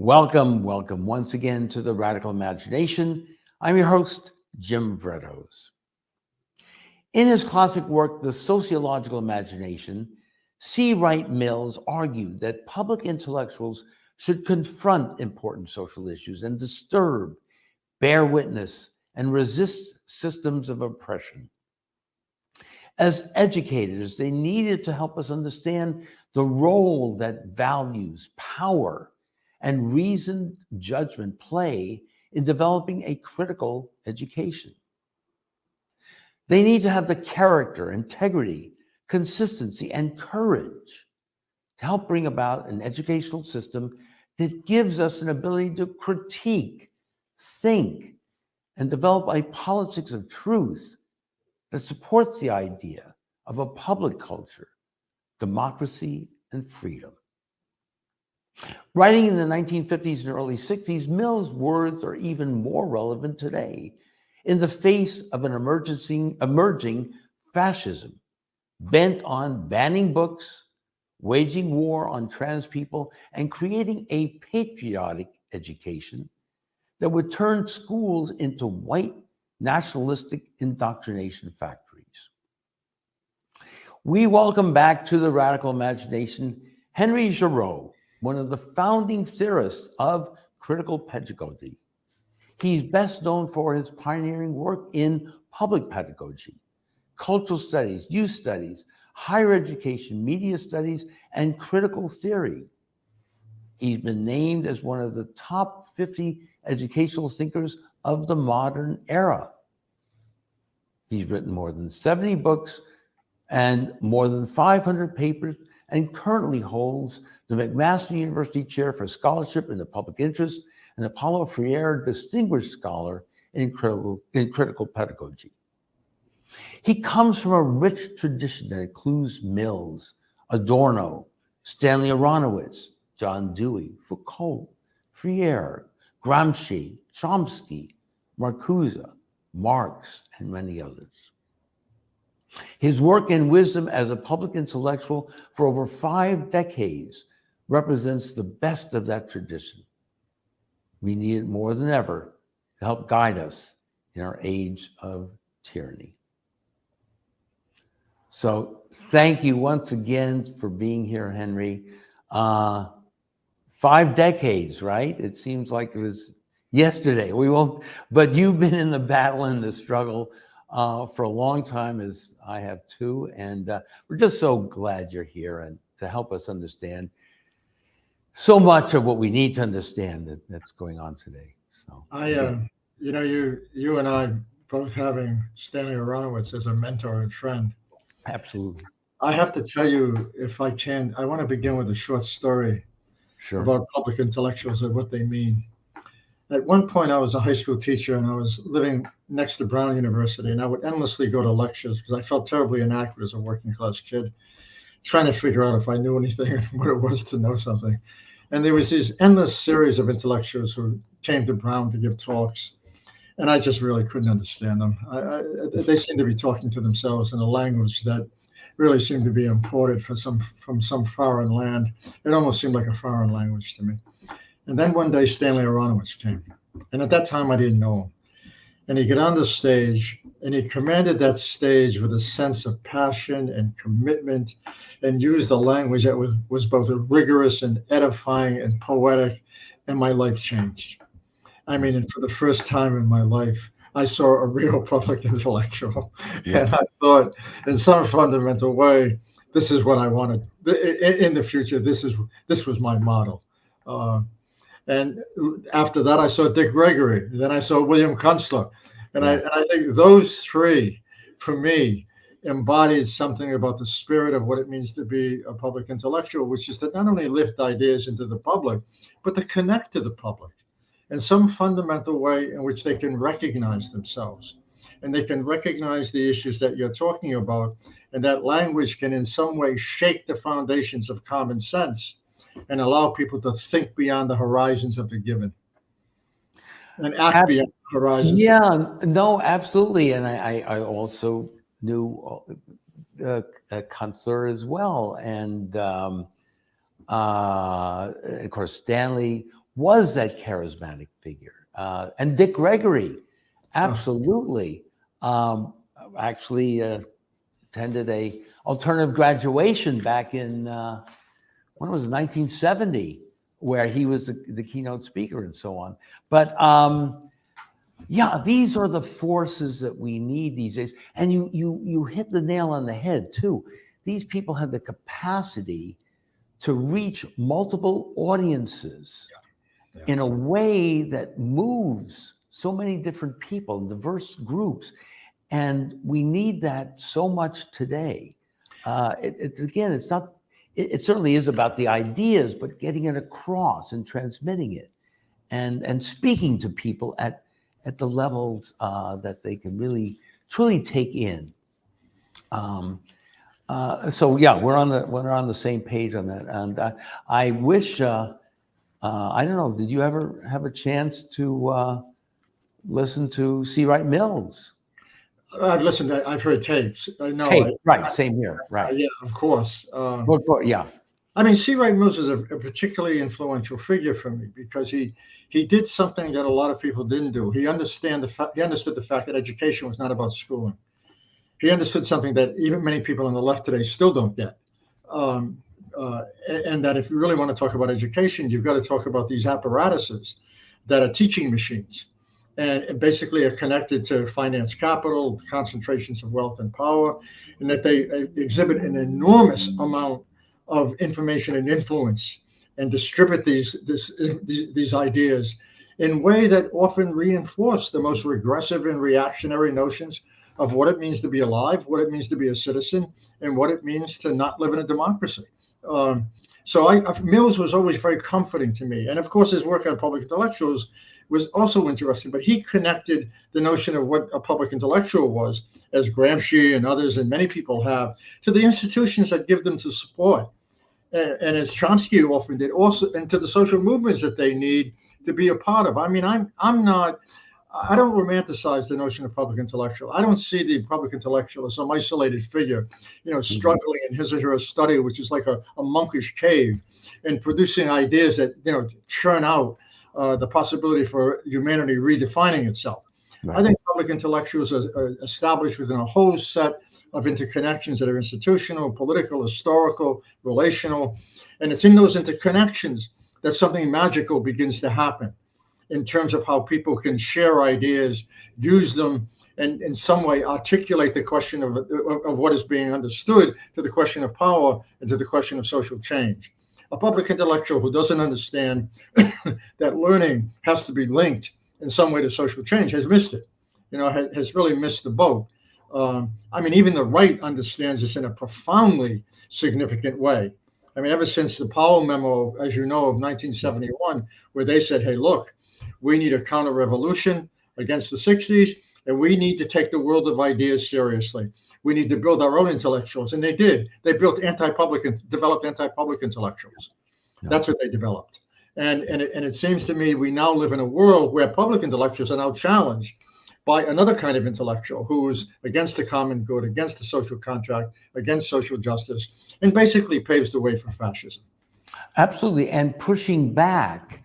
Welcome once again to the Radical Imagination. I'm your host, Jim Vrettos. In his classic work, The Sociological Imagination, C. Wright Mills argued that public intellectuals should confront important social issues and disturb, bear witness, and resist systems of oppression. As educators, they needed to help us understand the role that values, power, and reasoned judgment play in developing a critical education. They need to have the character, integrity, consistency, and courage to help bring about an educational system that gives us an ability to critique, think, and develop a politics of truth that supports the idea of a public culture, democracy, and freedom. Writing in the 1950s and early 60s, Mills' words are even more relevant today in the face of an emerging fascism bent on banning books, waging war on trans people, and creating a patriotic education that would turn schools into white nationalistic indoctrination factories. We welcome back to the Radical Imagination Henry Giroux, one of the founding theorists of critical pedagogy. He's best known for his pioneering work in public pedagogy, cultural studies, youth studies, higher education, media studies, and critical theory. He's been named as one of the top 50 educational thinkers of the modern era. He's written more than 70 books and more than 500 papers, and currently holds the McMaster University Chair for Scholarship in the Public Interest and the Paulo Freire Distinguished Scholar in Critical Pedagogy. He comes from a rich tradition that includes Mills, Adorno, Stanley Aronowitz, John Dewey, Foucault, Freire, Gramsci, Chomsky, Marcuse, Marx, and many others. His work and wisdom as a public intellectual for over 5 decades represents the best of that tradition. We need it more than ever to help guide us in our age of tyranny. So thank you once again for being here, Henry. 5 decades, right? It seems like it was yesterday. But you've been in the battle and the struggle for a long time, as I have too, and we're just so glad you're here and to help us understand so much of what we need to understand that's going on today. So you and I both having Stanley Aronowitz as a mentor and friend. Absolutely. I have to tell you, if I can, I want to begin with a short story about public intellectuals and what they mean. At one point, I was a high school teacher and I was living next to Brown University, and I would endlessly go to lectures because I felt terribly inadequate as a working class kid, trying to figure out if I knew anything and what it was to know something. And there was these endless series of intellectuals who came to Brown to give talks, and I just really couldn't understand them. They seemed to be talking to themselves in a language that really seemed to be imported from some foreign land. It almost seemed like a foreign language to me. And then one day, Stanley Aronowitz came. And at that time, I didn't know him. And he got on the stage, and he commanded that stage with a sense of passion and commitment, and used a language that was both rigorous and edifying and poetic, and my life changed. I mean, and for the first time in my life, I saw a real public intellectual. Yeah. And I thought, in some fundamental way, this is what I wanted. In the future, this was my model. And after that, I saw Dick Gregory. Then I saw William Kunstler. And I think those three, for me, embodied something about the spirit of what it means to be a public intellectual, which is to not only lift ideas into the public, but to connect to the public in some fundamental way in which they can recognize themselves. And they can recognize the issues that you're talking about. And that language can in some way shake the foundations of common sense and allow people to think beyond the horizons of the given and act beyond the horizons. Yeah, no, absolutely. And I also knew Kunstler as well. And of course, Stanley. was that charismatic figure. And Dick Gregory, absolutely. Actually attended a alternative graduation back in, when was it, 1970, where he was the keynote speaker and so on. But yeah, these are the forces that we need these days. And you hit the nail on the head too. These people have the capacity to reach multiple audiences in a way that moves so many different people, diverse groups. And we need that so much today. It certainly is about the ideas, but getting it across and transmitting it and speaking to people at the levels that they can really truly take in. So yeah, we're on the same page on that. And I wish, I don't know, did you ever have a chance to listen to C. Wright Mills? I've listened. I've heard tapes. I know. Tape, right? Same here, right? Yeah, of course. Yeah. I mean, C. Wright Mills is a particularly influential figure for me because he did something that a lot of people didn't do. He understood the fact that education was not about schooling. He understood something that even many people on the left today still don't get. And that if you really want to talk about education, you've got to talk about these apparatuses that are teaching machines and basically are connected to finance capital, concentrations of wealth and power, and that they exhibit an enormous amount of information and influence and distribute these ideas in a way that often reinforce the most regressive and reactionary notions of what it means to be alive, what it means to be a citizen, and what it means to not live in a democracy. So Mills was always very comforting to me. And of course, his work on public intellectuals was also interesting, but he connected the notion of what a public intellectual was, as Gramsci and others and many people have, to the institutions that give them to support. And as Chomsky often did, also, and to the social movements that they need to be a part of. I mean, I don't romanticize the notion of public intellectual. I don't see the public intellectual as some isolated figure, struggling in his or her study, which is like a monkish cave, and producing ideas that, churn out the possibility for humanity redefining itself. Right. I think public intellectuals are established within a whole set of interconnections that are institutional, political, historical, relational. And it's in those interconnections that something magical begins to happen in terms of how people can share ideas, use them, and in some way articulate the question of what is being understood to the question of power and to the question of social change. A public intellectual who doesn't understand that learning has to be linked in some way to social change has missed it, has really missed the boat. I mean, even the right understands this in a profoundly significant way. I mean, ever since the Powell memo, as you know, of 1971, where they said, hey, look, we need a counter-revolution against the 60s, and we need to take the world of ideas seriously. We need to build our own intellectuals. And they did. They developed anti-public intellectuals. Yeah. That's what they developed. And it seems to me we now live in a world where public intellectuals are now challenged by another kind of intellectual who's against the common good, against the social contract, against social justice, and basically paves the way for fascism. Absolutely. And pushing back,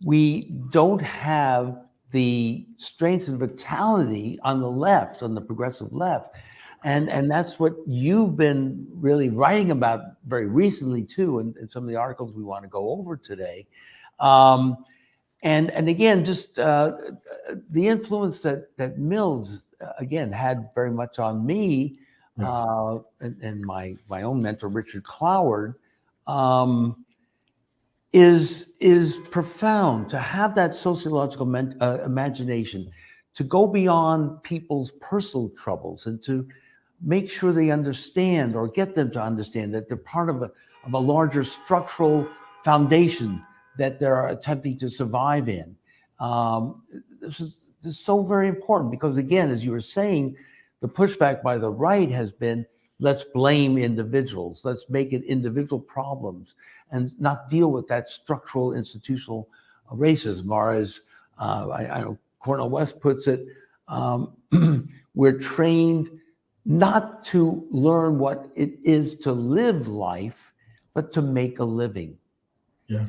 we don't have the strength and vitality on the left, on the progressive left. And that's what you've been really writing about very recently too, in some of the articles we want to go over today. And again, just the influence that Mills, again, had very much on me, and my own mentor, Richard Cloward, is profound. To have that sociological imagination, to go beyond people's personal troubles and to make sure they understand, or get them to understand, that they're part of a larger structural foundation that they're attempting to survive in. This is so very important because, again, as you were saying, the pushback by the right has been, let's blame individuals, let's make it individual problems and not deal with that structural institutional racism. Or as I know Cornel West puts it, we're trained not to learn what it is to live life, but to make a living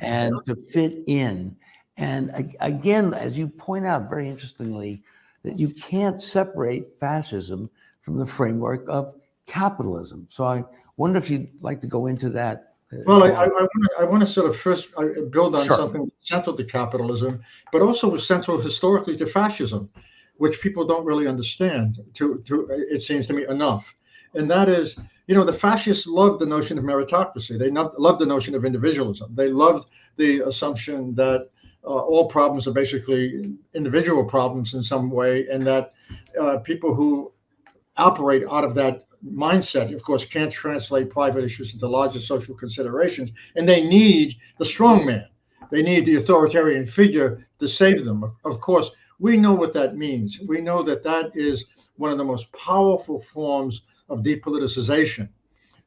and to fit in. And again, as you point out very interestingly, that you can't separate fascism from the framework of capitalism. So I wonder if you'd like to go into that. Well, I want to sort of first build on Sure. something central to capitalism, but also was central historically to fascism, which people don't really understand, it seems to me, enough. And that is, the fascists loved the notion of meritocracy. They loved the notion of individualism. They loved the assumption that all problems are basically individual problems in some way, and that people who operate out of that mindset, of course, can't translate private issues into larger social considerations, and they need the strong man. They need the authoritarian figure to save them. Of course, we know what that means. We know that that is one of the most powerful forms of depoliticization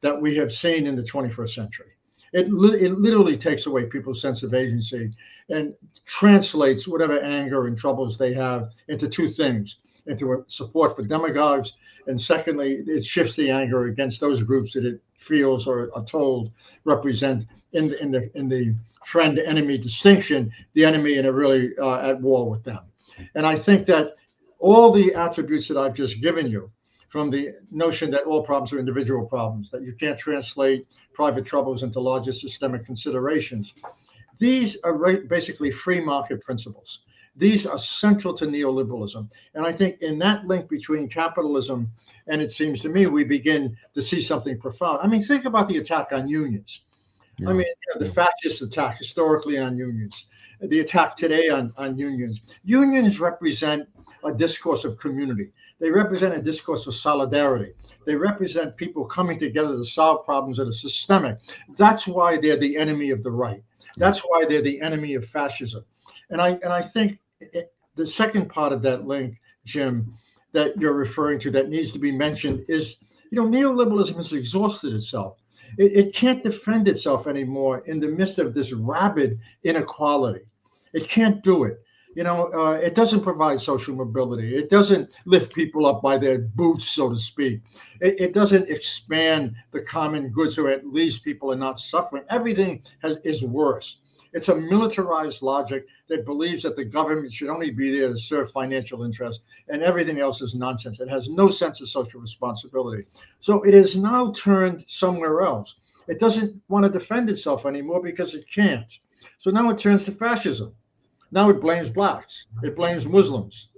that we have seen in the 21st century. It literally takes away people's sense of agency and translates whatever anger and troubles they have into two things: into a support for demagogues, and secondly, it shifts the anger against those groups that it feels or are told represent in the friend-enemy distinction, the enemy and are really at war with them. And I think that all the attributes that I've just given you, from the notion that all problems are individual problems, that you can't translate private troubles into larger systemic considerations, these are basically free market principles. These are central to neoliberalism. And I think in that link between capitalism and, it seems to me, we begin to see something profound. I mean, think about the attack on unions. Yeah. I mean, the fascist attack historically on unions, the attack today on unions. Unions represent a discourse of community. They represent a discourse of solidarity. They represent people coming together to solve problems that are systemic. That's why they're the enemy of the right. That's why they're the enemy of fascism. And I think the second part of that link, Jim, that you're referring to that needs to be mentioned is, neoliberalism has exhausted itself. It can't defend itself anymore in the midst of this rabid inequality. It can't do it. It doesn't provide social mobility. It doesn't lift people up by their boots, so to speak. It doesn't expand the common good so at least people are not suffering. Everything is worse. It's a militarized logic that believes that the government should only be there to serve financial interests, and everything else is nonsense. It has no sense of social responsibility. So it is now turned somewhere else. It doesn't want to defend itself anymore because it can't. So now it turns to fascism. Now it blames blacks. It blames Muslims.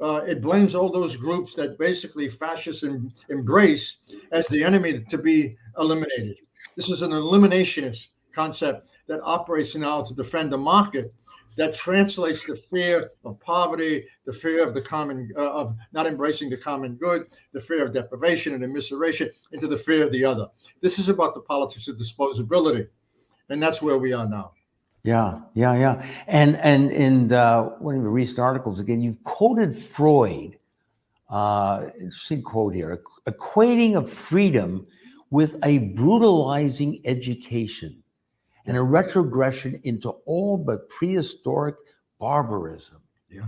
It blames all those groups that basically fascists embrace as the enemy to be eliminated. This is an eliminationist concept that operates now to defend the market, that translates the fear of poverty, the fear of the common, of not embracing the common good, the fear of deprivation and immiseration, into the fear of the other. This is about the politics of disposability, and that's where we are now. Yeah. And in one of the recent articles, again, you've quoted Freud. Interesting quote here: equating of freedom with a brutalizing education and a retrogression into all but prehistoric barbarism. Yeah.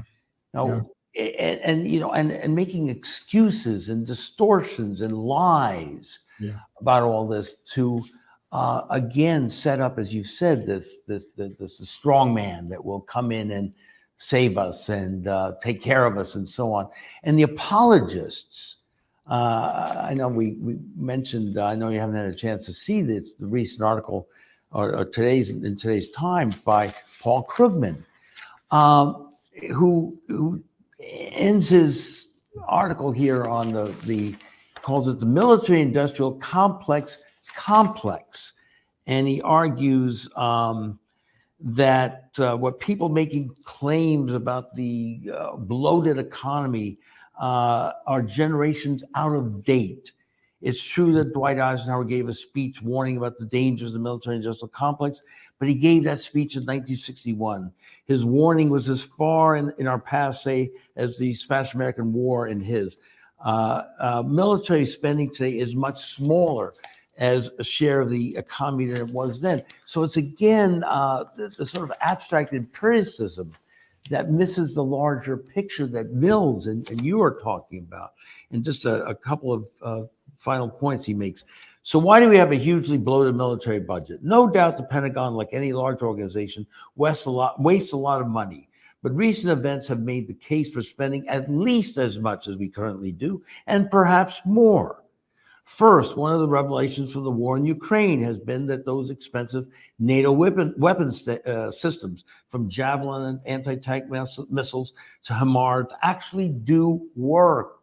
Now, and making excuses and distortions and lies about all this to again set up, as you said, this strong man that will come in and save us and take care of us and so on. And the apologists, I know we mentioned, I know you haven't had a chance to see this, the recent article or in today's Times by Paul Krugman, who ends his article here on the calls it the military-industrial complex, and he argues that what people making claims about the bloated economy are generations out of date. It's true that Dwight Eisenhower gave a speech warning about the dangers of the military-industrial complex, but he gave that speech in 1961. His warning was as far in our past, say, as the Spanish-American War in his. Military spending today is much smaller as a share of the economy than it was then. So it's again the sort of abstract empiricism that misses the larger picture that Mills and you are talking about. And just a couple of final points he makes. So why do we have a hugely bloated military budget? No doubt the Pentagon, like any large organization, wastes a lot of money. But recent events have made the case for spending at least as much as we currently do, and perhaps more. First, one of the revelations from the war in Ukraine has been that those expensive NATO weapon systems, from Javelin and anti-tank missiles to HIMARS, actually do work,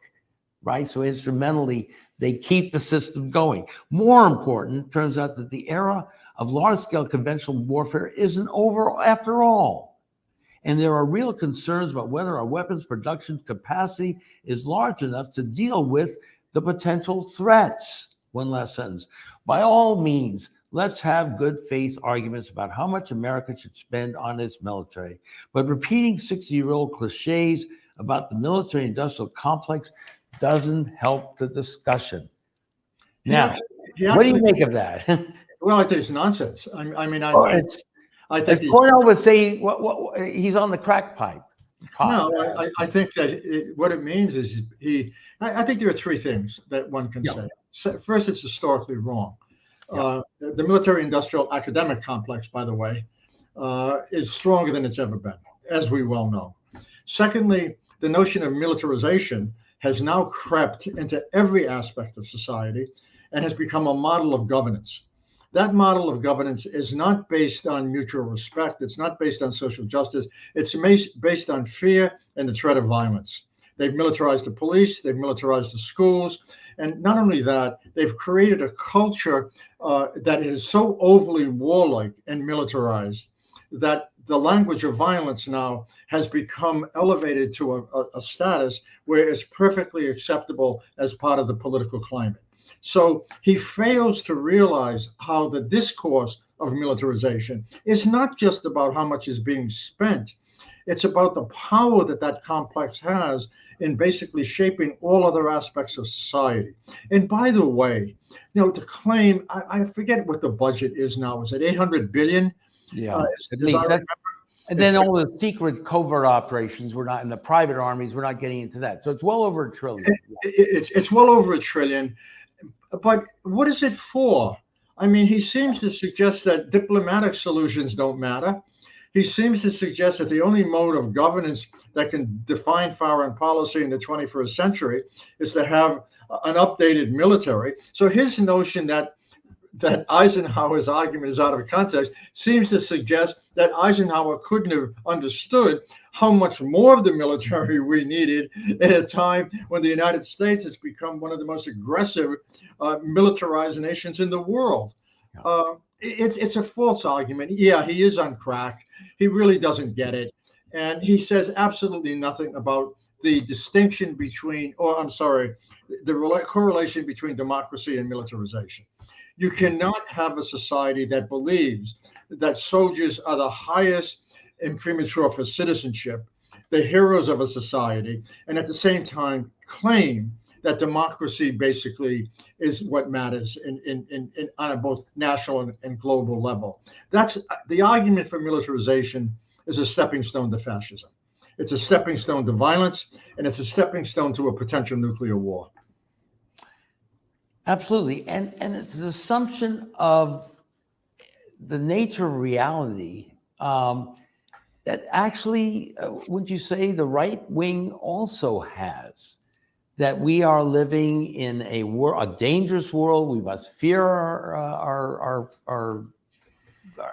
right? So instrumentally, they keep the system going. More important, it turns out that the era of large-scale conventional warfare isn't over after all. And there are real concerns about whether our weapons production capacity is large enough to deal with the potential threats. One last sentence. By all means, let's have good faith arguments about how much America should spend on its military. But repeating 60-year-old cliches about the military-industrial complex doesn't help the discussion. Now, what do you make of that? Well, I think it's nonsense. I think Cornell would say, he's on the crack pipe. No, I think that what it means is I think there are three things that one can say. So first, it's historically wrong. The military-industrial academic complex, by the way, is stronger than it's ever been, as we well know. Secondly, the notion of militarization has now crept into every aspect of society and has become a model of governance. That model of governance is not based on mutual respect. It's not based on social justice. It's based on fear and the threat of violence. They've militarized the police. They've militarized the schools. And not only that, they've created a culture that is so overly warlike and militarized that the language of violence now has become elevated to a status where it's perfectly acceptable as part of the political climate. So he fails to realize how the discourse of militarization is not just about how much is being spent. It's about the power that that complex has in basically shaping all other aspects of society. And by the way, to claim, I forget what the budget is now. Is it 800 billion? Yeah, at least. And then all the secret covert operations, we're not in the private armies, we're not getting into that. So it's well over $1 trillion. It's well over $1 trillion. But what is it for? I mean, he seems to suggest that diplomatic solutions don't matter. He seems to suggest that the only mode of governance that can define foreign policy in the 21st century is to have an updated military. So his notion that Eisenhower's argument is out of context seems to suggest that Eisenhower couldn't have understood how much more of the military we needed at a time when the United States has become one of the most aggressive militarized nations in the world. It's a false argument. Yeah, he is on crack. He really doesn't get it. And he says absolutely nothing about the distinction between, the correlation between democracy and militarization. You cannot have a society that believes that soldiers are the highest imprimatur for citizenship, the heroes of a society, and at the same time claim that democracy basically is what matters on a both national and global level. That's the argument for militarization is a stepping stone to fascism. It's a stepping stone to violence, and it's a stepping stone to a potential nuclear war. Absolutely. And it's an assumption of the nature of reality that actually, wouldn't you say, the right wing also has, that we are living in a dangerous world. We must fear our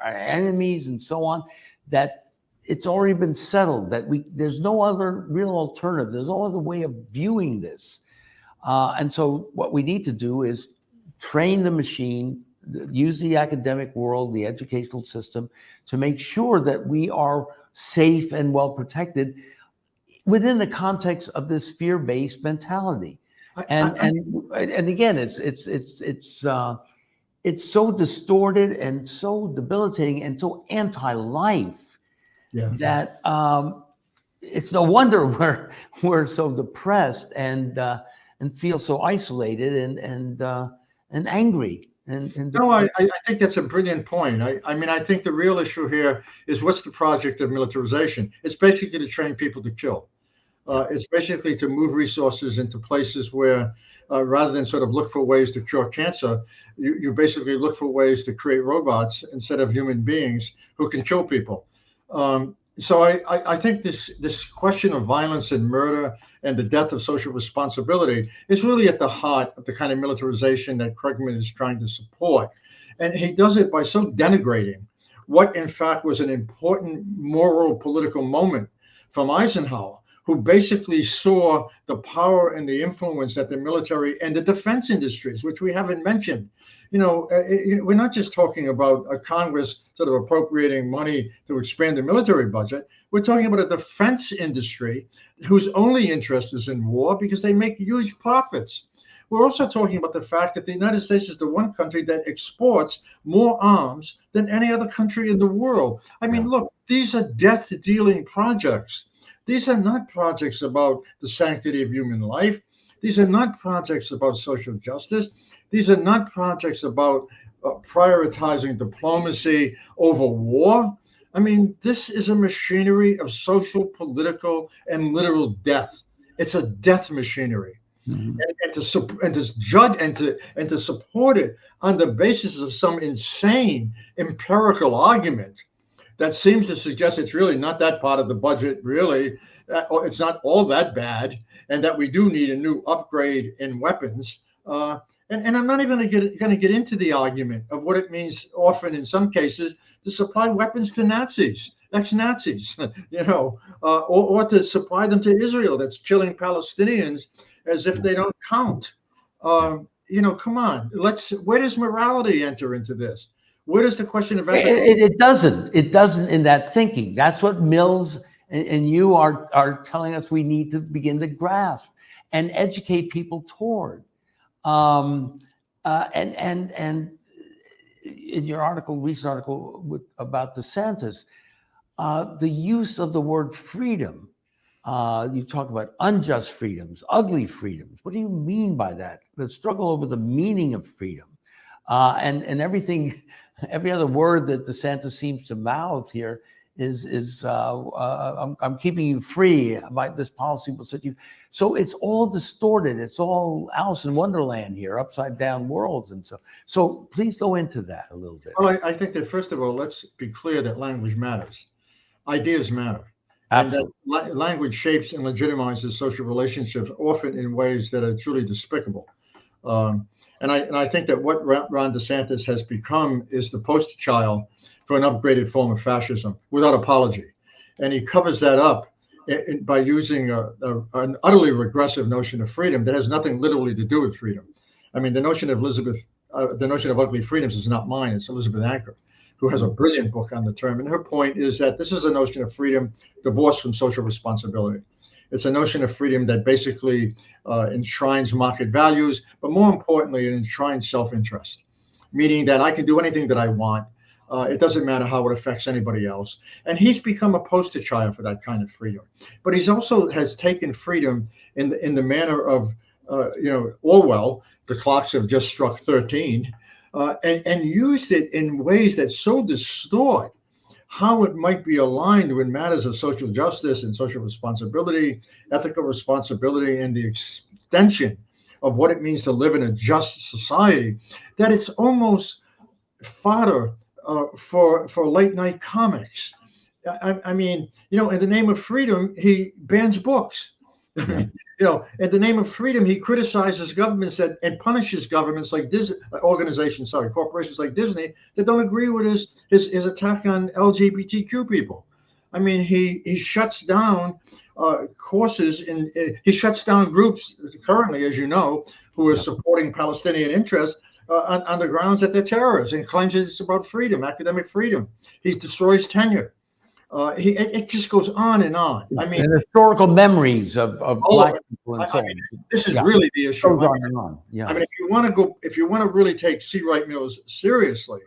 enemies and so on, that it's already been settled, that there's no other real alternative. There's no other way of viewing this. And so what we need to do is train the machine, use the academic world, the educational system, to make sure that we are safe and well protected within the context of this fear-based mentality. And again, it's so distorted and so debilitating and so anti-life that it's no wonder we're so depressed and feel so isolated and angry. No, I think that's a brilliant point. I mean, I think the real issue here is what's the project of militarization? It's basically to train people to kill. It's basically to move resources into places where, rather than sort of look for ways to cure cancer, you basically look for ways to create robots instead of human beings who can kill people. So I think this question of violence and murder and the death of social responsibility is really at the heart of the kind of militarization that Krugman is trying to support. And he does it by so denigrating what, in fact, was an important moral political moment from Eisenhower, who basically saw the power and the influence that the military and the defense industries, which we haven't mentioned. We're not just talking about a Congress sort of appropriating money to expand the military budget. We're talking about a defense industry whose only interest is in war because they make huge profits. We're also talking about the fact that the United States is the one country that exports more arms than any other country in the world. I mean, look, these are death-dealing projects. These are not projects about the sanctity of human life. These are not projects about social justice. These are not projects about prioritizing diplomacy over war. I mean, this is a machinery of social, political, and literal death. It's a death machinery. Mm-hmm. And to judge and to support it on the basis of some insane empirical argument that seems to suggest it's really not that part of the budget, really, or it's not all that bad, and that we do need a new upgrade in weapons. And I'm not even going to get into the argument of what it means, often in some cases, to supply weapons to Nazis, ex-Nazis, or to supply them to Israel that's killing Palestinians as if they don't count. Come on, where does morality enter into this? Where does the question of ethics? It doesn't in that thinking. That's what Mills and you are telling us we need to begin to grasp and educate people toward. And in your recent article about DeSantis, the use of the word freedom, you talk about unjust freedoms, ugly freedoms. What do you mean by that? The struggle over the meaning of freedom, and everything, every other word that DeSantis seems to mouth here is I'm keeping you free. This policy will set you. So it's all distorted. It's all Alice in Wonderland here, upside down worlds, and so please go into that a little bit. Well, I think that first of all, let's be clear that language matters. Ideas matter. Absolutely. And that language shapes and legitimizes social relationships, often in ways that are truly despicable. And I think that what Ron DeSantis has become is the poster child for an upgraded form of fascism without apology. And he covers that up by using an utterly regressive notion of freedom that has nothing literally to do with freedom. I mean, the notion of ugly freedoms is not mine. It's Elizabeth Anker, who has a brilliant book on the term. And her point is that this is a notion of freedom divorced from social responsibility. It's a notion of freedom that basically enshrines market values, but more importantly, it enshrines self-interest, meaning that I can do anything that I want. It doesn't matter how it affects anybody else. And he's become a poster child for that kind of freedom. But he's also has taken freedom in the manner of, Orwell, the clocks have just struck 13, and used it in ways that so distort how it might be aligned with matters of social justice and social responsibility, ethical responsibility, and the extension of what it means to live in a just society, that it's almost fodder for late night comics. I mean, in the name of freedom, he bans books. Yeah. In the name of freedom, he criticizes governments and punishes governments like corporations like Disney that don't agree with his attack on LGBTQ people. I mean, he shuts down courses he shuts down groups currently, as you know, who are supporting Palestinian interests on the grounds that they're terrorists, and claims it's about freedom, academic freedom. He destroys tenure. It just goes on and on. I mean, and historical memories of Black people and so on. This is really the issue. Goes on and on. Yeah. I mean, if you want to really take C. Wright Mills seriously,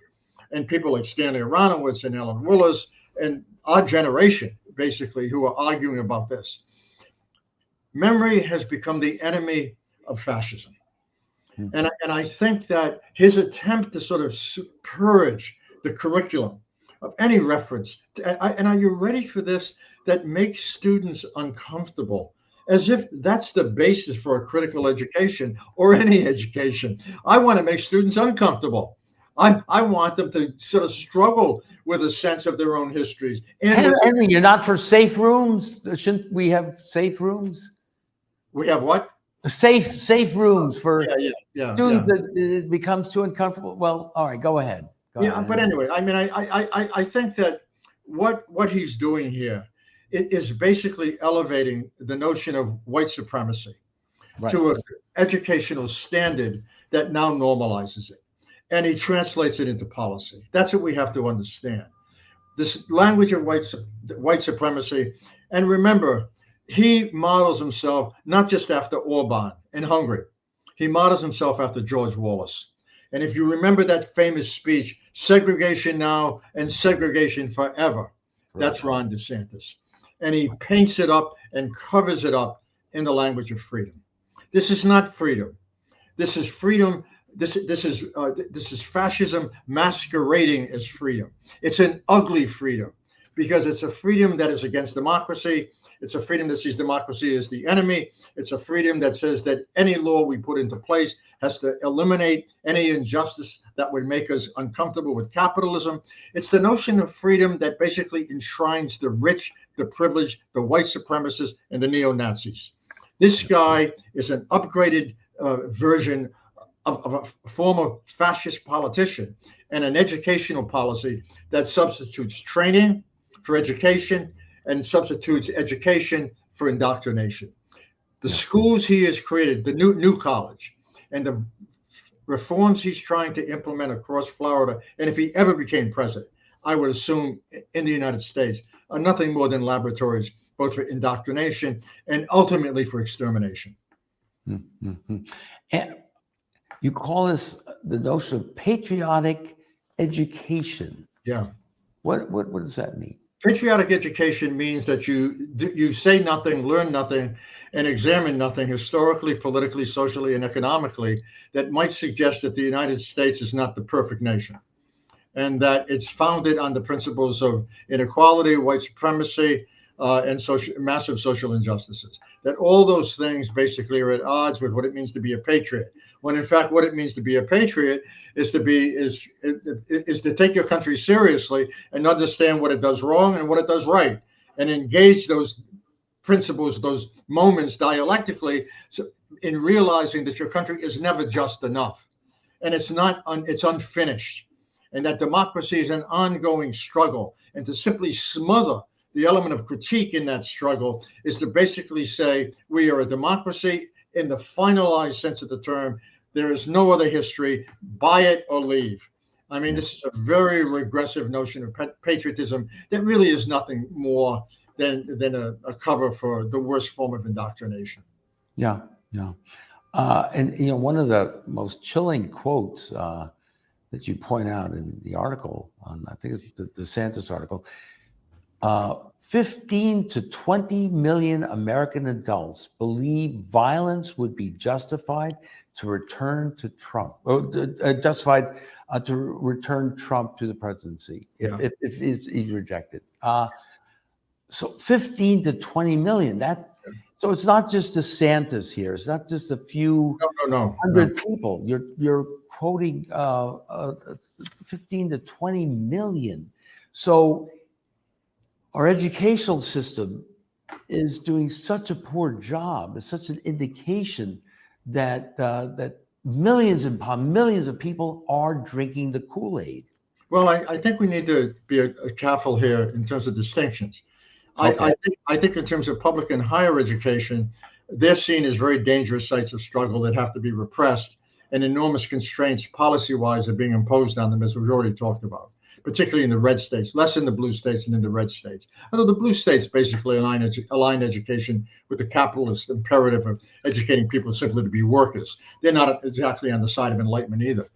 and people like Stanley Aronowitz and Ellen Willis and our generation, basically, who are arguing about this, memory has become the enemy of fascism. Mm-hmm. And I think that his attempt to sort of purge the curriculum of any reference, and are you ready for this, that makes students uncomfortable as if that's the basis for a critical education or any education. I want to make students uncomfortable. I want them to sort of struggle with a sense of their own histories. And Henry, you're not for safe rooms? Shouldn't we have safe rooms? We have what? Safe rooms for yeah. students that it becomes too uncomfortable. Well, all right, go ahead. Go ahead. But anyway, I mean, I think that what he's doing here is basically elevating the notion of white supremacy to an educational standard that now normalizes it. And he translates it into policy. That's what we have to understand. This language of white supremacy. And remember, he models himself not just after Orban in Hungary. He models himself after George Wallace. And if you remember that famous speech, segregation now and segregation forever, that's Ron DeSantis. And he paints it up and covers it up in the language of freedom. This is not freedom. This is freedom. This is fascism masquerading as freedom. It's an ugly freedom because it's a freedom that is against democracy. It's a freedom that sees democracy as the enemy. It's a freedom that says that any law we put into place has to eliminate any injustice that would make us uncomfortable with capitalism. It's the notion of freedom that basically enshrines the rich, the privileged, the white supremacists, and the neo-Nazis. This guy is an upgraded version of a former fascist politician and an educational policy that substitutes training for education and substitutes education for indoctrination. The schools he has created, the new college, and the reforms he's trying to implement across Florida, and if he ever became president, I would assume in the United States, are nothing more than laboratories, both for indoctrination and ultimately for extermination. Mm-hmm. And you call this the notion of patriotic education. Yeah. What does that mean? Patriotic education means that you say nothing, learn nothing, and examine nothing historically, politically, socially, and economically that might suggest that the United States is not the perfect nation, and that it's founded on the principles of inequality, white supremacy, and massive social injustices. That all those things basically are at odds with what it means to be a patriot. When in fact, what it means to be a patriot is to take your country seriously and understand what it does wrong and what it does right, and engage those principles, those moments dialectically, in realizing that your country is never just enough, and it's unfinished, and that democracy is an ongoing struggle, and to simply smother the element of critique in that struggle is to basically say we are a democracy in the finalized sense of the term. There is no other history. Buy it or leave. I mean, this is a very regressive notion of patriotism that really is nothing more than a cover for the worst form of indoctrination. Yeah. And one of the most chilling quotes that you point out in the article, I think it's the DeSantis article, 15 to 20 million American adults believe violence would be justified to return to Trump, or justified to return Trump to the presidency if he's rejected. So 15 to 20 million. So it's not just DeSantis here. It's not just a few hundred people. You're quoting 15 to 20 million. So our educational system is doing such a poor job. It's such an indication that millions upon millions of people are drinking the Kool-Aid. Well, I think we need to be careful here in terms of distinctions. Okay. I think in terms of public and higher education, they're seen as very dangerous sites of struggle that have to be repressed, and enormous constraints policy-wise are being imposed on them, as we've already talked about, particularly in the red states, less in the blue states than in the red states. Although the blue states basically align education with the capitalist imperative of educating people simply to be workers. They're not exactly on the side of enlightenment either.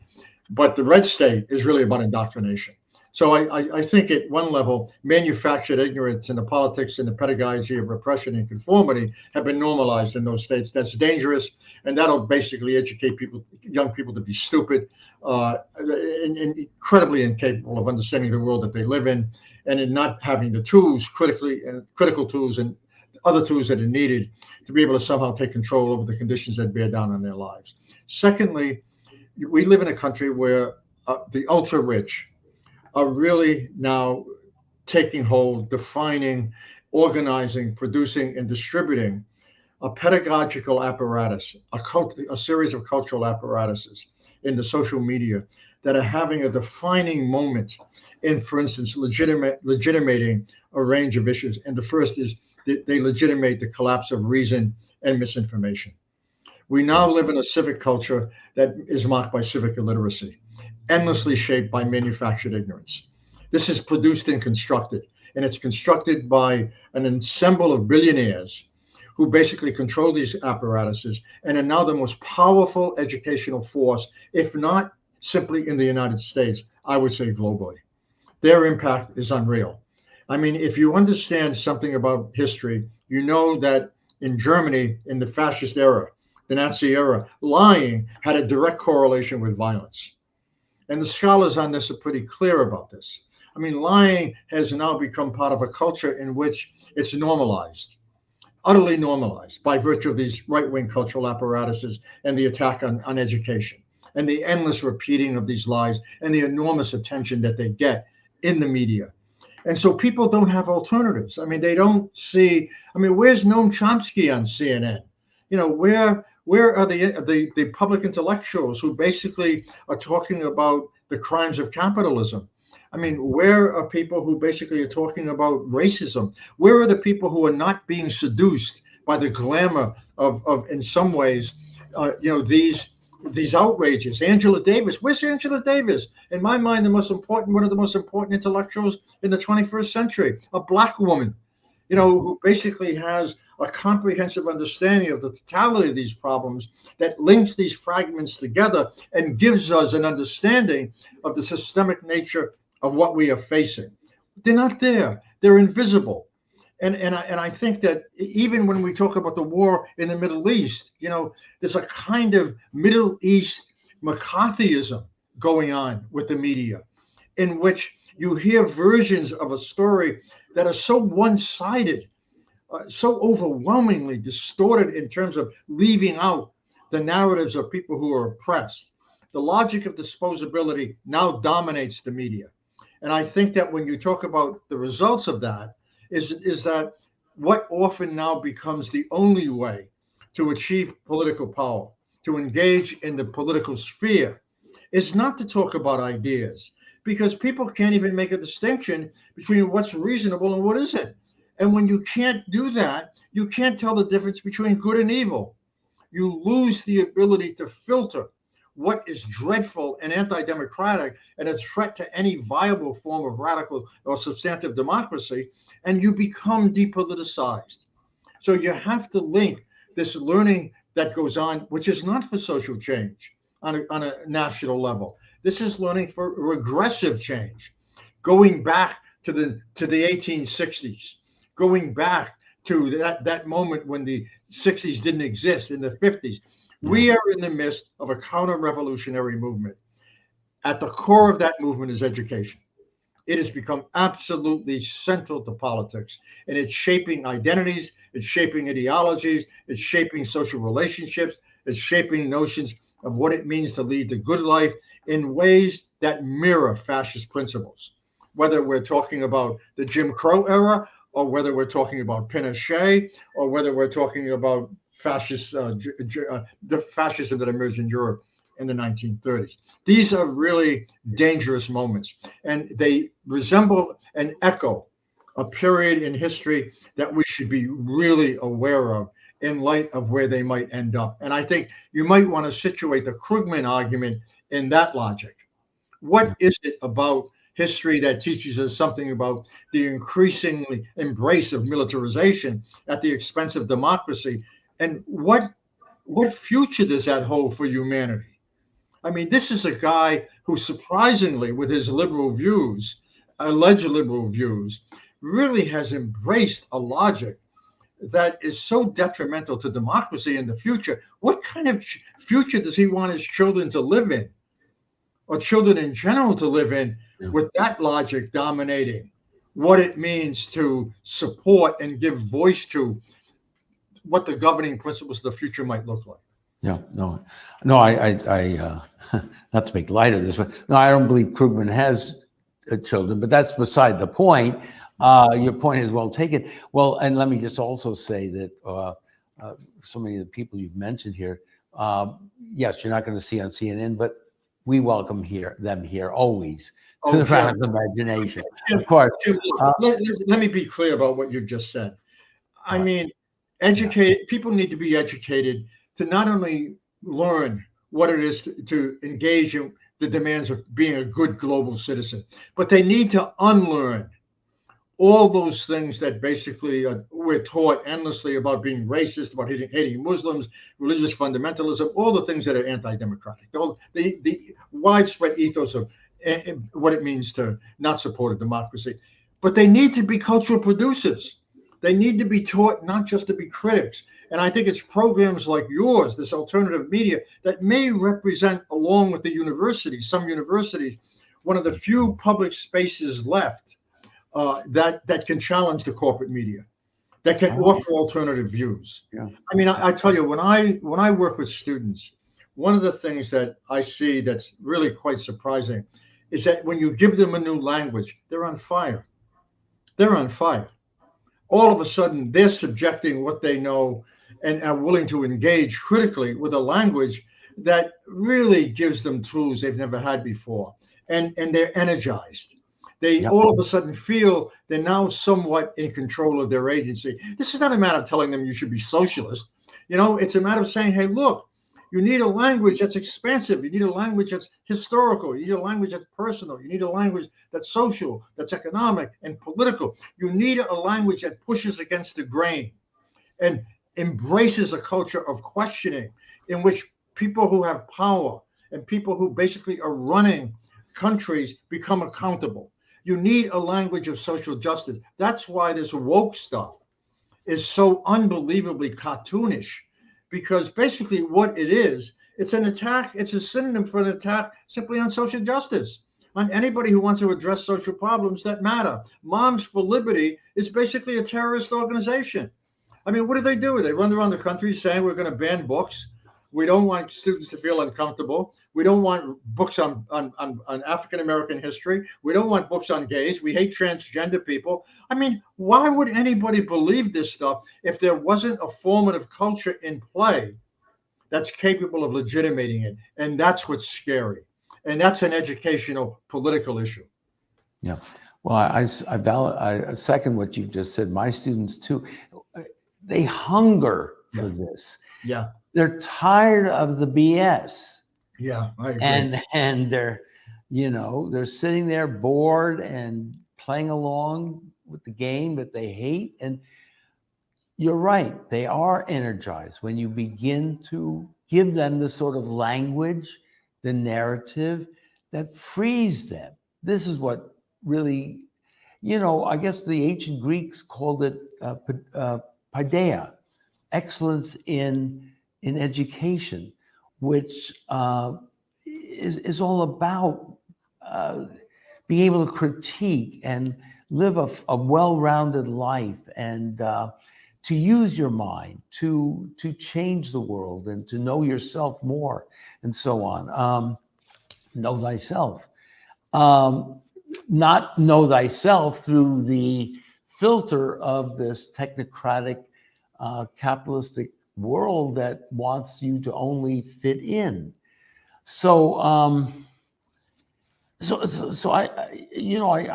But the red state is really about indoctrination. So I think at one level, manufactured ignorance and the politics and the pedagogy of repression and conformity have been normalized in those states. That's dangerous, and that'll basically educate young people to be stupid, and incredibly incapable of understanding the world that they live in, and in not having the tools, critical tools, and other tools that are needed to be able to somehow take control over the conditions that bear down on their lives. Secondly, we live in a country where the ultra rich are really now taking hold, defining, organizing, producing, and distributing a pedagogical apparatus, a series of cultural apparatuses in the social media that are having a defining moment in, for instance, legitimating a range of issues. And the first is they legitimate the collapse of reason and misinformation. We now live in a civic culture that is marked by civic illiteracy, endlessly shaped by manufactured ignorance. This is produced and constructed, and it's constructed by an ensemble of billionaires who basically control these apparatuses and are now the most powerful educational force, if not simply in the United States, I would say globally. Their impact is unreal. I mean, if you understand something about history, you know that in Germany, in the fascist era, the Nazi era, lying had a direct correlation with violence. And the scholars on this are pretty clear about this. I mean, lying has now become part of a culture in which it's normalized, utterly normalized by virtue of these right-wing cultural apparatuses and the attack on education and the endless repeating of these lies and the enormous attention that they get in the media. And so people don't have alternatives. I mean, they don't see, I mean, where's Noam Chomsky on CNN? You know, where are the public intellectuals who basically are talking about the crimes of capitalism? I mean, where are people who basically are talking about racism? Where are the people who are not being seduced by the glamour of in some ways, these outrages? Angela Davis, where's Angela Davis? In my mind, one of the most important intellectuals in the 21st century, a Black woman, you know, who basically has a comprehensive understanding of the totality of these problems that links these fragments together and gives us an understanding of the systemic nature of what we are facing. They're not there. They're invisible. And I think that even when we talk about the war in the Middle East, you know, there's a kind of Middle East McCarthyism going on with the media, in which you hear versions of a story that are so one-sided, so overwhelmingly distorted in terms of leaving out the narratives of people who are oppressed. The logic of disposability now dominates the media. And I think that when you talk about the results of that, is that what often now becomes the only way to achieve political power, to engage in the political sphere, is not to talk about ideas, because people can't even make a distinction between what's reasonable and what isn't. And when you can't do that, you can't tell the difference between good and evil. You lose the ability to filter what is dreadful and anti-democratic and a threat to any viable form of radical or substantive democracy, and you become depoliticized. So you have to link this learning that goes on, which is not for social change on a national level. This is learning for regressive change, going back to the 1860s, going back to that moment when the 60s didn't exist, in the 50s. We are in the midst of a counter-revolutionary movement. At the core of that movement is education. It has become absolutely central to politics, and it's shaping identities, it's shaping ideologies, it's shaping social relationships, it's shaping notions of what it means to lead the good life in ways that mirror fascist principles. Whether we're talking about the Jim Crow era, or whether we're talking about Pinochet, or whether we're talking about the fascism that emerged in Europe in the 1930s. These are really dangerous moments, and they resemble and echo a period in history that we should be really aware of in light of where they might end up. And I think you might want to situate the Krugman argument in that logic. What is it about history that teaches us something about the increasingly embrace of militarization at the expense of democracy? And what future does that hold for humanity? I mean, this is a guy who, surprisingly, with his liberal views, alleged liberal views, really has embraced a logic that is so detrimental to democracy in the future. What kind of future does he want his children to live in, or children in general to live in, with that logic dominating what it means to support and give voice to what the governing principles of the future might look like. Yeah, no, I not to make light of this, but no, I don't believe Krugman has children, but that's beside the point. Your point is well taken. Well, and let me just also say that so many of the people you've mentioned here, yes, you're not going to see on CNN, but we welcome them here always to the Radical Imagination. Of course. Let me be clear about what you just said. I mean, people need to be educated to not only learn what it is to engage in the demands of being a good global citizen, but they need to unlearn all those things that basically we're taught endlessly about being racist, about hating Muslims, religious fundamentalism, all the things that are anti-democratic, the widespread ethos of what it means to not support a democracy. But they need to be cultural producers. They need to be taught not just to be critics. And I think it's programs like yours, this alternative media, that may represent, along with the universities, some universities, one of the few public spaces left that can challenge the corporate media, that can offer alternative views. Yeah. I mean, I tell you, when I work with students, one of the things that I see that's really quite surprising is that when you give them a new language, they're on fire. They're on fire. All of a sudden, they're subjecting what they know and are willing to engage critically with a language that really gives them tools they've never had before. And they're energized. They all of a sudden feel they're now somewhat in control of their agency. This is not a matter of telling them you should be socialist. It's a matter of saying, hey, look, you need a language that's expansive. You need a language that's historical. You need a language that's personal. You need a language that's social, that's economic and political. You need a language that pushes against the grain and embraces a culture of questioning in which people who have power and people who basically are running countries become accountable. You need a language of social justice. That's why this woke stuff is so unbelievably cartoonish, because basically what it is, it's an attack. It's a synonym for an attack simply on social justice, on anybody who wants to address social problems that matter. Moms for Liberty is basically a terrorist organization. I mean, what do? They run around the country saying we're going to ban books. We don't want students to feel uncomfortable. We don't want books on African-American history. We don't want books on gays. We hate transgender people. I mean, why would anybody believe this stuff if there wasn't a formative culture in play that's capable of legitimating it? And that's what's scary. And that's an educational, political issue. Yeah. Well, I second what you've just said. My students, too, they hunger for this. Yeah. They're tired of the BS. Yeah, I agree. And they're sitting there bored and playing along with the game that they hate. And you're right, they are energized when you begin to give them the sort of language, the narrative that frees them. This is what really, I guess the ancient Greeks called it paideia, excellence in education, which is all about being able to critique and live a well-rounded life, and to use your mind to change the world and to know yourself more, and so on. Know thyself. Not know thyself through the filter of this technocratic, capitalistic world that wants you to only fit in. So I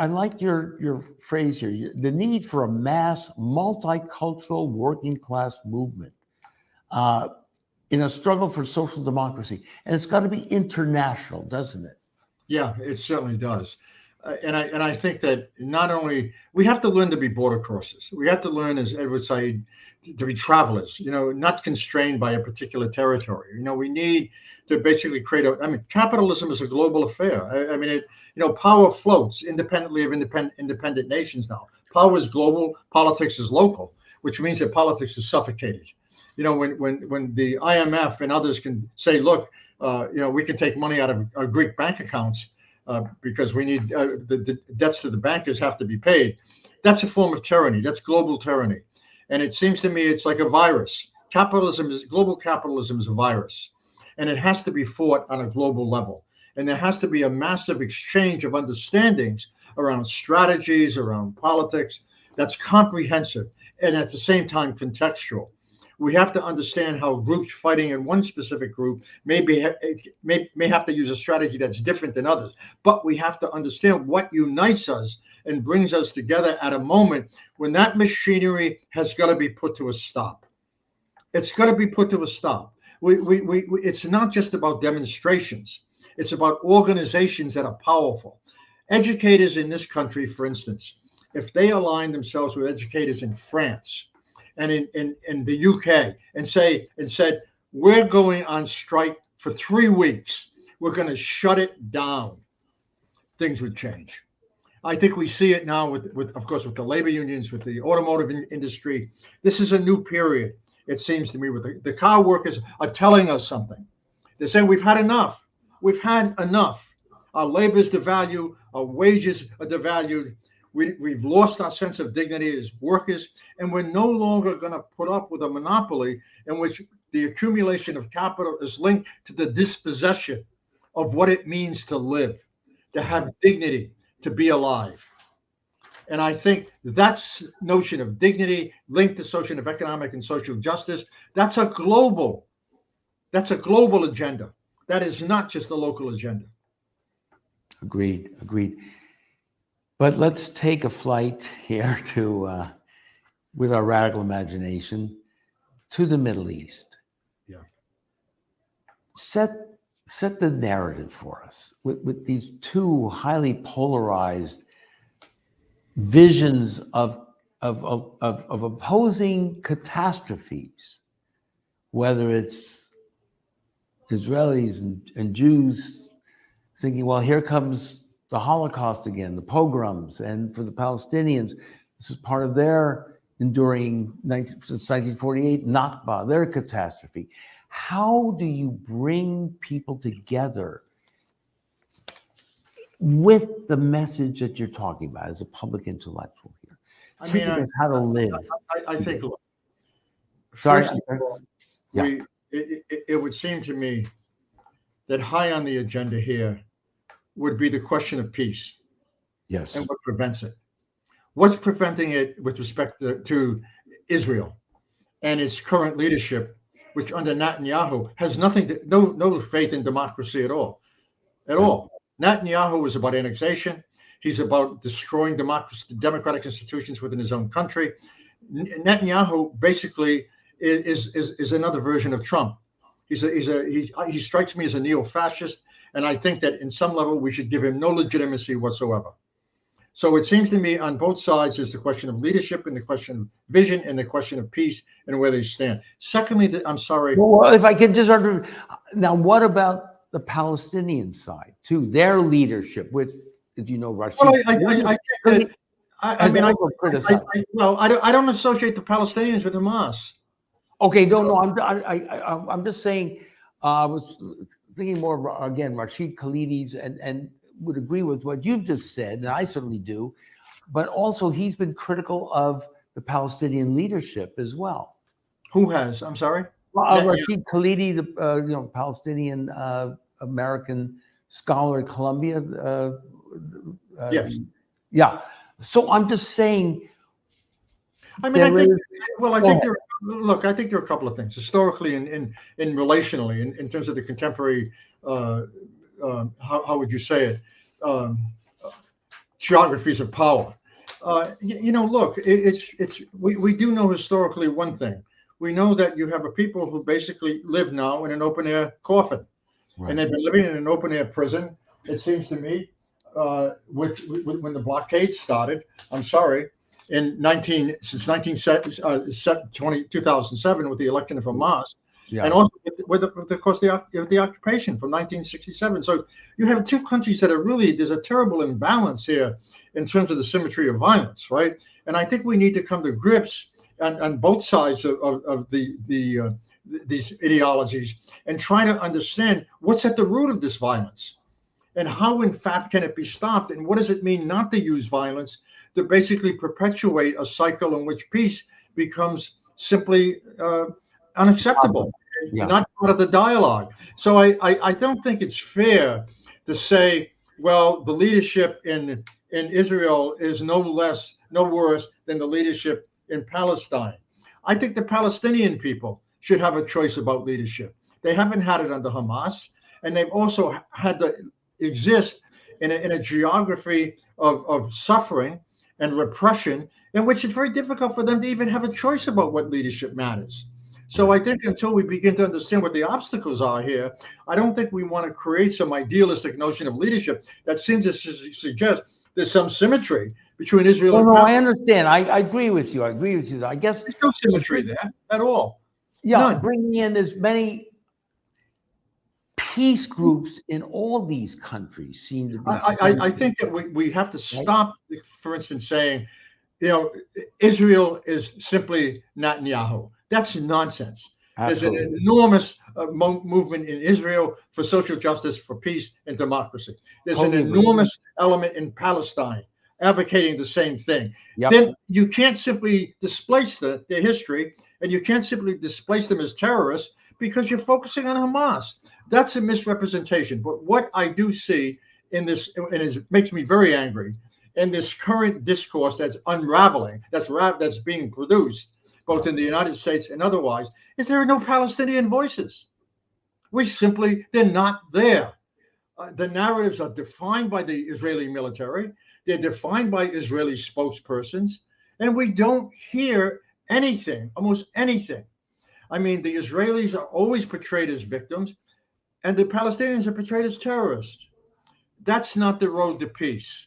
like your phrase here, the need for a mass multicultural working class movement in a struggle for social democracy. And it's got to be international, doesn't it? Yeah, it certainly does. And I think that not only we have to learn to be border crossers, we have to learn, as Edward Said, to be travelers, not constrained by a particular territory. We need to basically create capitalism is a global affair. Power floats independently of independent nations now. Power is global, politics is local, which means that politics is suffocated. When the IMF and others can say, look, we can take money out of Greek bank accounts, because we need the debts to the bankers have to be paid. That's a form of tyranny. That's global tyranny. And it seems to me it's like a virus. Global capitalism is a virus, and it has to be fought on a global level. And there has to be a massive exchange of understandings around strategies, around politics, that's comprehensive and at the same time contextual. We have to understand how groups fighting in one specific group may have to use a strategy that's different than others. But we have to understand what unites us and brings us together at a moment when that machinery has got to be put to a stop. It's got to be put to a stop. It's not just about demonstrations. It's about organizations that are powerful. Educators in this country, for instance, if they align themselves with educators in France and in the UK and said, we're going on strike for 3 weeks, we're going to shut it down, things would change. I think we see it now with of course, with the labor unions, with the automotive industry. This is a new period, it seems to me, with the car workers are telling us something. They're saying we've had enough. We've had enough. Our labor is devalued. Our wages are devalued. We've lost our sense of dignity as workers, and we're no longer going to put up with a monopoly in which the accumulation of capital is linked to the dispossession of what it means to live, to have dignity, to be alive. And I think that's notion of dignity linked to notion of economic and social justice. That's a global agenda. That is not just a local agenda. Agreed. But let's take a flight here to, with our radical imagination, to the Middle East. Yeah. Set the narrative for us with these two highly polarized visions of opposing catastrophes, whether it's Israelis and Jews thinking, well, here comes the Holocaust again, the pogroms, and for the Palestinians, this is part of their enduring since 1948 Nakba, their catastrophe. How do you bring people together with the message that you're talking about as a public intellectual here? Teaching us how to live. I think, look, sorry. First of all, it would seem to me that high on the agenda here would be the question of peace. Yes. And what prevents it. What's preventing it with respect to Israel and its current leadership, which under Netanyahu has no faith in democracy at all. Netanyahu is about annexation. He's about destroying democracy, democratic institutions within his own country. Netanyahu basically is another version of Trump. He strikes me as a neo-fascist, and I think that in some level we should give him no legitimacy whatsoever. So it seems to me on both sides is the question of leadership and the question of vision and the question of peace and where they stand. Secondly, I'm sorry. Well, if I could just now, what about the Palestinian side too? Their leadership, with, as you know, Russia. Well, I don't associate the Palestinians with Hamas. Okay, no, I'm just saying. I was thinking more again, Rashid Khalidi's, and would agree with what you've just said, and I certainly do. But also, he's been critical of the Palestinian leadership as well. Who has? I'm sorry. Rashid Khalidi, the Palestinian American scholar at Columbia. Yes. Yeah. So I'm just saying. I mean, I think there are a couple of things historically and relationally in terms of the contemporary. How would you say it? Geographies of power. Look, we do know historically one thing. We know that you have a people who basically live now in an open air coffin, right. And they've been living in an open air prison. It seems to me, when the blockade started. I'm sorry. Since 2007 with the election of Hamas, and also with the occupation from 1967. So you have two countries that are really, there's a terrible imbalance here in terms of the symmetry of violence, right? And I think we need to come to grips on both sides of these ideologies and try to understand what's at the root of this violence. And how, in fact, can it be stopped? And what does it mean not to use violence to basically perpetuate a cycle in which peace becomes simply unacceptable, Yeah. not part of the dialogue? So I don't think it's fair to say, well, the leadership in Israel is no worse than the leadership in Palestine. I think the Palestinian people should have a choice about leadership. They haven't had it under Hamas, and they've also had to exist in a geography of suffering and repression in which it's very difficult for them to even have a choice about what leadership matters. So I think until we begin to understand what the obstacles are here, I don't think we want to create some idealistic notion of leadership that seems to suggest there's some symmetry between Israel and Palestine. Palestine. I understand. I agree with you. I agree with you. I guess there's no symmetry there at all. Yeah, None. bringing in as many peace groups in all these countries seem to be. I think that we have to stop, for instance, saying, Israel is simply Netanyahu. That's nonsense. Absolutely. There's an enormous movement in Israel for social justice, for peace, and democracy. There's an enormous element in Palestine advocating the same thing. Yep. Then you can't simply displace their history, and you can't simply displace them as terrorists because you're focusing on Hamas. That's a misrepresentation. But what I do see in this, and it makes me very angry, in this current discourse that's unraveling, that's being produced, both in the United States and otherwise, is there are no Palestinian voices. They're not there. The narratives are defined by the Israeli military. They're defined by Israeli spokespersons, and we don't hear anything, almost anything. I mean, the Israelis are always portrayed as victims, and the Palestinians are portrayed as terrorists. That's not the road to peace.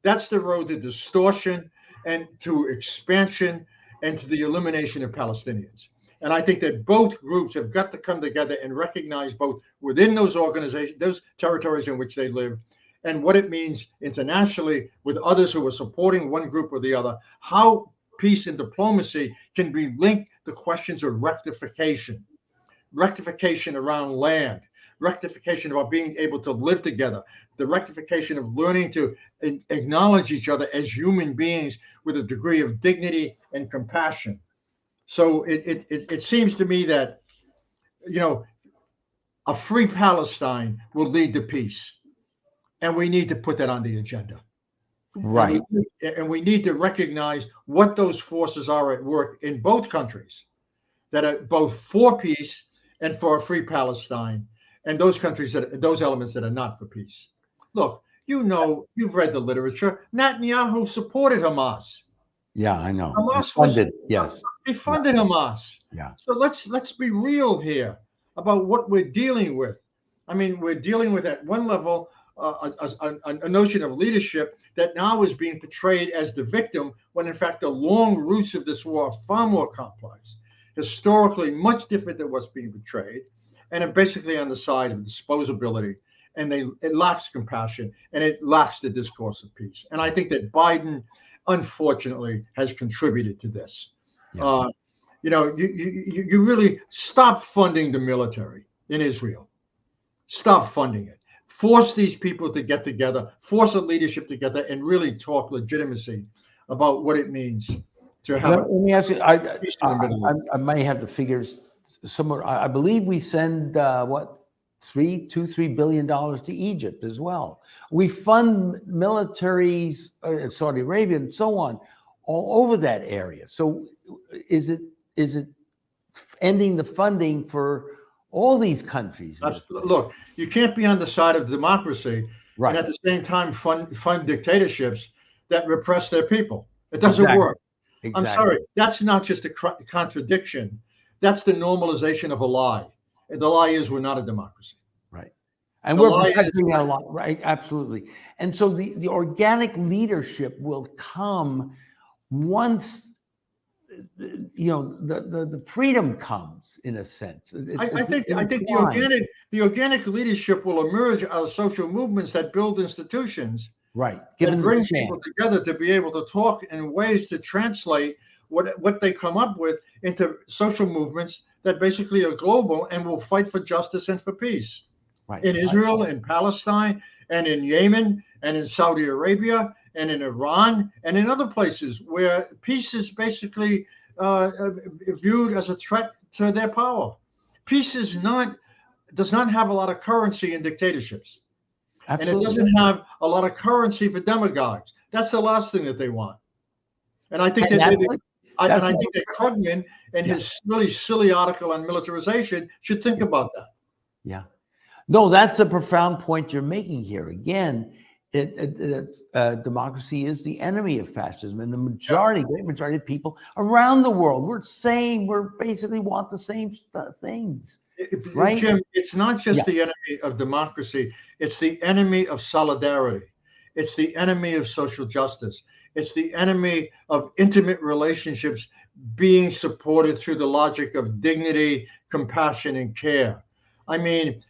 That's the road to distortion and to expansion and to the elimination of Palestinians. And I think that both groups have got to come together and recognize, both within those organizations, those territories in which they live, and what it means internationally with others who are supporting one group or the other, how peace and diplomacy can be linked to questions of rectification around land, rectification about being able to live together, the rectification of learning to acknowledge each other as human beings with a degree of dignity and compassion. So it seems to me that, a free Palestine will lead to peace, and we need to put that on the agenda. Right. And we need to recognize what those forces are at work in both countries that are both for peace and for a free Palestine, and those elements that are not for peace. Look, you've read the literature. Netanyahu supported Hamas. Yeah, I know. Hamas funded, yes. He funded Hamas. Yeah. So let's be real here about what we're dealing with. I mean, we're dealing with, at one level, a notion of leadership that now is being portrayed as the victim, when in fact the long roots of this war are far more complex, historically much different than what's being portrayed, and are basically on the side of disposability, and it lacks compassion, and it lacks the discourse of peace. And I think that Biden, unfortunately, has contributed to this. Yeah. You really stop funding the military in Israel. Stop funding it. Force these people to get together, force a leadership together, and really talk legitimacy about what it means to have. Let me ask you, I may have the figures somewhere. I believe we send $3 billion to Egypt as well. We fund militaries in Saudi Arabia and so on, all over that area. So is it ending the funding for all these countries? Look, you can't be on the side of democracy, right, and at the same time fund dictatorships that repress their people. It doesn't work. Exactly. I'm sorry. That's not just a contradiction. That's the normalization of a lie. And the lie is we're not a democracy. Right. And we're protecting a lot. Right. Absolutely. And so the organic leadership will come once the freedom comes, in a sense. I think the organic leadership will emerge out of social movements that build institutions. Right. That bring people together to be able to talk in ways to translate what they come up with into social movements that basically are global and will fight for justice and for peace. Right. In Israel, in Palestine, and in Yemen, and in Saudi Arabia, and in Iran, and in other places where peace is basically viewed as a threat to their power. Peace does not have a lot of currency in dictatorships. Absolutely. And it doesn't have a lot of currency for demagogues. That's the last thing that they want. And I think I think that Krugman and his really silly article on militarization should think about that. Yeah. No, that's a profound point you're making here. Again, democracy is the enemy of fascism, and the great majority of people around the world, we're basically want the same things. Right? Jim, it's not just the enemy of democracy, it's the enemy of solidarity. It's the enemy of social justice. It's the enemy of intimate relationships being supported through the logic of dignity, compassion, and care. I mean,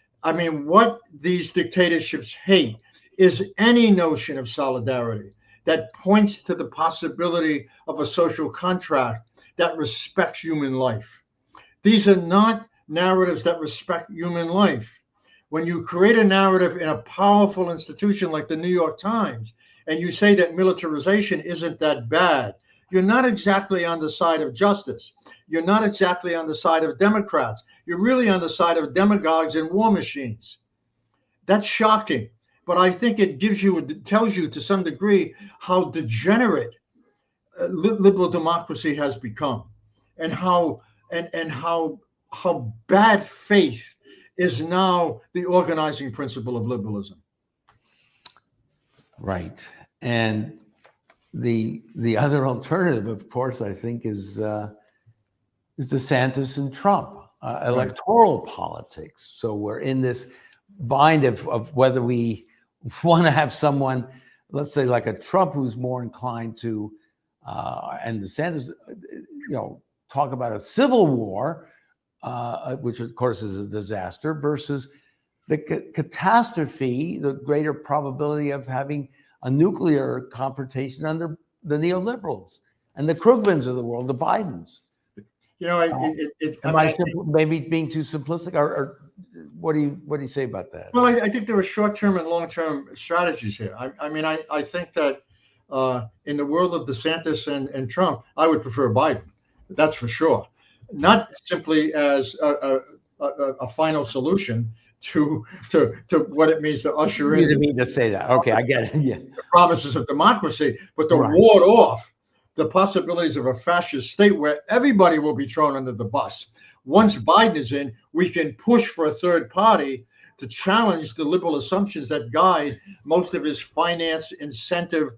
what these dictatorships hate is any notion of solidarity that points to the possibility of a social contract that respects human life. These are not narratives that respect human life. When you create a narrative in a powerful institution like the New York Times, and you say that militarization isn't that bad, you're not exactly on the side of justice. You're not exactly on the side of Democrats. You're really on the side of demagogues and war machines. That's shocking. But I think it tells you to some degree how degenerate liberal democracy has become, and how bad faith is now the organizing principle of liberalism. Right. And the other alternative, of course, I think is DeSantis and Trump, electoral politics. So we're in this bind of whether we want to have someone, let's say like a Trump, who's more inclined to, and DeSantis, talk about a civil war, which of course is a disaster, versus the catastrophe, the greater probability of having a nuclear confrontation under the neoliberals and the Krugmans of the world, the Bidens. Am I maybe being too simplistic, or what do you say about that? Well, I think there are short-term and long-term strategies here. I think that in the world of DeSantis and Trump, I would prefer Biden. That's for sure. Not simply as a final solution to what it means to usher in. You didn't mean to say that. Okay, I get it. Yeah. The promises of democracy, but to ward off the possibilities of a fascist state where everybody will be thrown under the bus. Once Biden is in, we can push for a third party to challenge the liberal assumptions that guide most of his finance incentive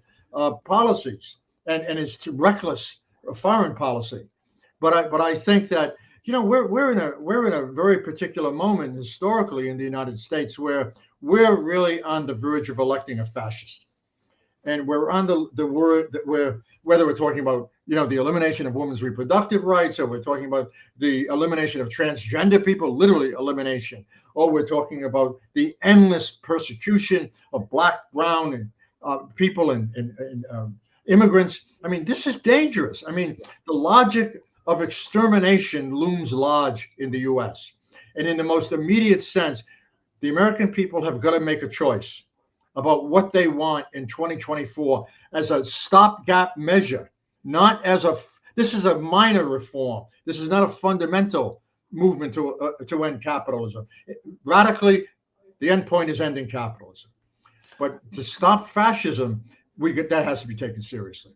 policies and his reckless foreign policy. But I think that we're in a very particular moment historically in the United States where we're really on the verge of electing a fascist, and we're on the word that whether we're talking about the elimination of women's reproductive rights, or we're talking about the elimination of transgender people, literally elimination, or we're talking about the endless persecution of Black, brown, and people and immigrants. I mean, this is dangerous. I mean, the logic of extermination looms large in the U.S. And in the most immediate sense, the American people have got to make a choice about what they want in 2024 as a stopgap measure, not as this is a minor reform. This is not a fundamental movement to end capitalism. Radically, the end point is ending capitalism. But to stop fascism, that has to be taken seriously.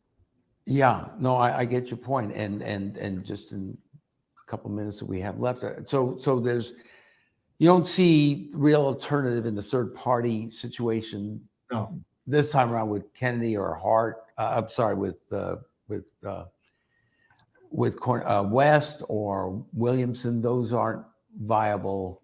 Yeah, no, I get your point, and just in a couple of minutes that we have left, so there's, you don't see real alternative in the third party situation. No, this time around with Kennedy or Hart. I'm sorry, with West or Williamson. Those aren't viable.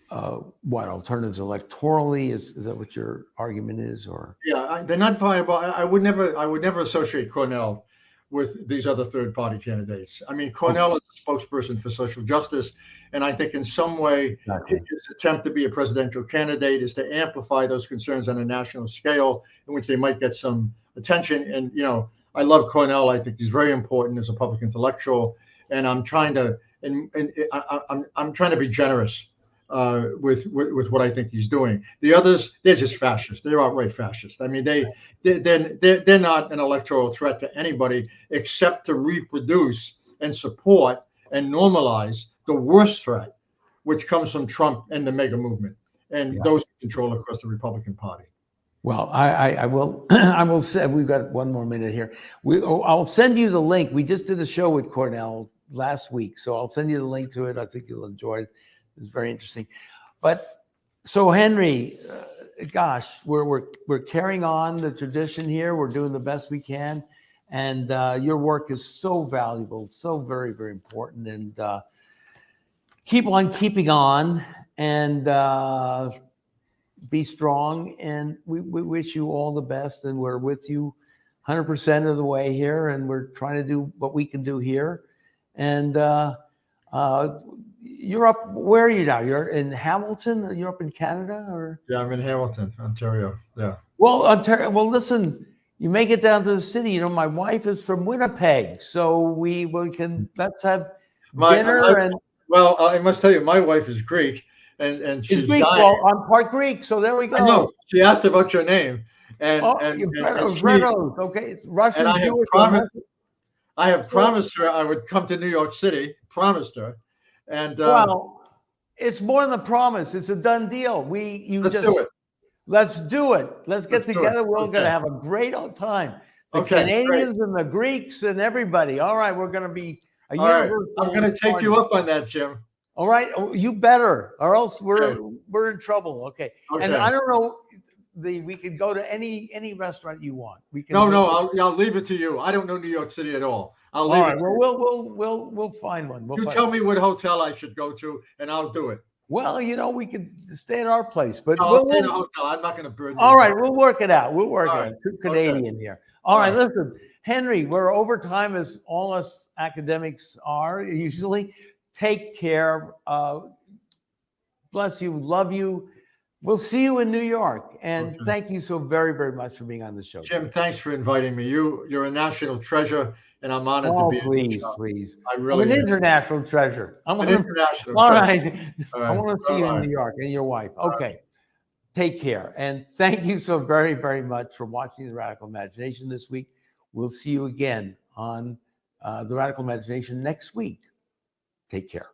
What alternatives electorally? Is that what your argument is? Or they're not viable. I would never associate Cornell with these other third party candidates. I mean, Cornell is a spokesperson for social justice, and I think in some way his attempt to be a presidential candidate is to amplify those concerns on a national scale, in which they might get some attention. And I love Cornell. I think he's very important as a public intellectual, and I'm trying to I'm trying to be generous with what I think he's doing. The others, they're just fascists. They're outright fascists. I mean, they're not an electoral threat to anybody except to reproduce and support and normalize the worst threat, which comes from Trump and the mega movement and those who control across the Republican Party. Well, I will I will say, we've got one more minute here. I'll send you the link. We just did a show with Cornell last week, so I'll send you the link to it. I think you'll enjoy it. It's very interesting. But so Henry, gosh, we're carrying on the tradition here. We're doing the best we can, and your work is so valuable, so very, very important. And keep on keeping on, and be strong. And we wish you all the best. And we're with you 100% of the way here, and we're trying to do what we can do here. And you're up, where are you now? You're in Hamilton? You're up in Canada, or? Yeah, I'm in Hamilton, Ontario. Yeah. Well, Ontario. Well, listen, you make it down to the city. You know, my wife is from Winnipeg, so we can, let's have dinner. Well, I must tell you, my wife is Greek, and she's Greek. dying. Well, I'm part Greek, so there we go. I know. She asked about your name, Vrettos. Okay, it's Russian. And I have promised her I would come to New York City. Promised her, and well, it's more than a promise. It's a done deal. Let's do it. Let's do it. Let's get together. We're going to have a great old time. The Canadians and the Greeks and everybody. All right, we're going to be a universal. I'm going to take you up on that, Jim. All right, you better, or else we're in trouble. Okay. And I don't know. We could go to any restaurant you want. We can. No, I'll leave it to you. I don't know New York City at all. I'll leave it. Well, we'll find one. You tell me what hotel I should go to, and I'll do it. Well, you know, we could stay at our place, but I'll stay in a hotel. I'm not going to burn you. All right, we'll work it out. We'll work it out. Two Canadian here. All right, listen, Henry, we're over time, as all us academics are usually. Take care. Bless you. Love you. We'll see you in New York. And thank you so very, very much for being on the show. Jim, thanks for inviting me. You're a national treasure, and I'm honored to be. Please. I'm an international treasure. I'm an international. All right. I want to see you in New York and your wife. Okay. Take care. And thank you so very, very much for watching The Radical Imagination this week. We'll see you again on The Radical Imagination next week. Take care.